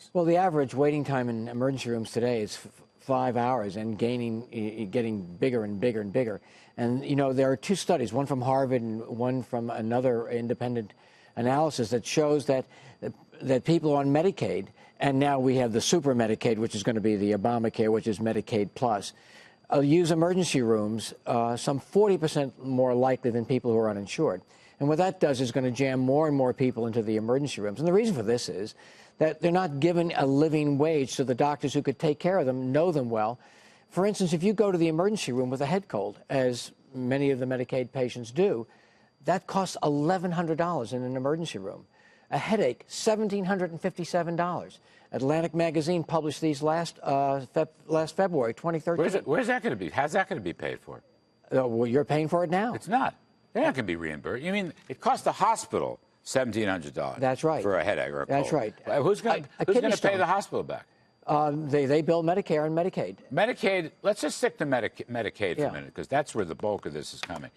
rooms? Well, the average waiting time in emergency rooms today is 5 hours and getting bigger and bigger and bigger. And, you know, there are two studies, one from Harvard and one from another independent analysis that shows that people on Medicaid, and now we have the super Medicaid, which is going to be the Obamacare, which is Medicaid plus, use emergency rooms some 40% more likely than people who are uninsured. And what that does is going to jam more and more people into the emergency rooms. And the reason for this is that they're not given a living wage to the doctors who could take care of them, know them well. For instance, if you go to the emergency room with a head cold, as many of the Medicaid patients do, that costs $1,100 in an emergency room. A headache, $1,757. Atlantic Magazine published these last February, 2013. Where's that going to be? How's that going to be paid for? Well, you're paying for it now. It's not. They're not going to be reimbursed. You mean it costs the hospital $1,700? That's right. For a headache or a cold. That's right. Who's going to pay the hospital back? They bill Medicare and Medicaid. Medicaid, let's just stick to Medicaid for a minute, because that's where the bulk of this is coming.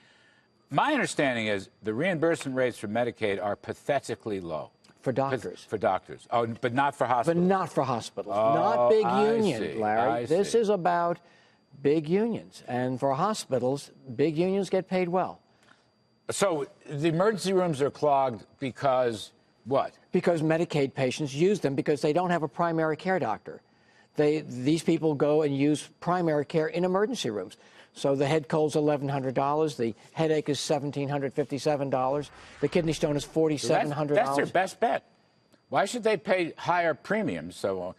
My understanding is the reimbursement rates for Medicaid are pathetically low. For doctors. For doctors. Oh, but not for hospitals. But not for hospitals. Oh, not big unions, see, Larry. This is about big unions. And for hospitals, big unions get paid well. So the emergency rooms are clogged because what? Because Medicaid patients use them because they don't have a primary care doctor. These people go and use primary care in emergency rooms. So the head cold's $1,100. The headache is $1,757. The kidney stone is $4,700. That's their best bet. Why should they pay higher premiums for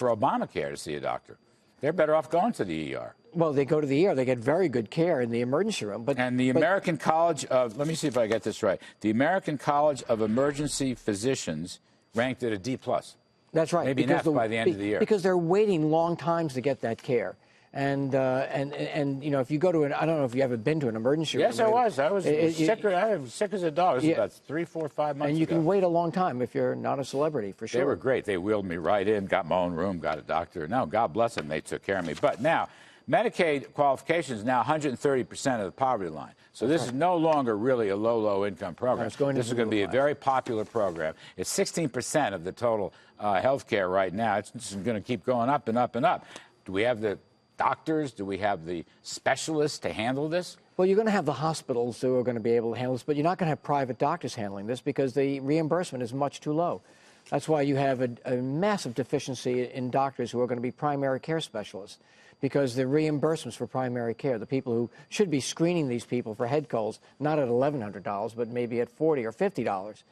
Obamacare to see a doctor? They're better off going to the ER. Well, they go to the ER. They get very good care in the emergency room. And the American College of, let me see if I get this right, the American College of Emergency Physicians ranked it a D+. That's right. Maybe an F by the end of the year. Because they're waiting long times to get that care. And you know, if you go to I don't know if you ever been to an emergency room. Yes, I was. I was sick as a dog. It was about 3, 4, 5 months ago. And you can wait a long time if you're not a celebrity, for sure. They were great. They wheeled me right in, got my own room, got a doctor. No, God bless them. They took care of me. But now, Medicaid qualification is now 130% of the poverty line. So this is no longer really a low income program. This is going to be a very popular program. It's 16% of the total health care right now. It's going to keep going up and up and up. Do we have the doctors? Do we have the specialists to handle this? Well, you're going to have the hospitals who are going to be able to handle this, but you're not going to have private doctors handling this because the reimbursement is much too low. That's why you have a massive deficiency in doctors who are going to be primary care specialists, because the reimbursements for primary care, the people who should be screening these people for head colds, not at $1,100, but maybe at $40 or $50.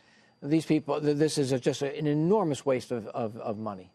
These people, this is just an enormous waste of money.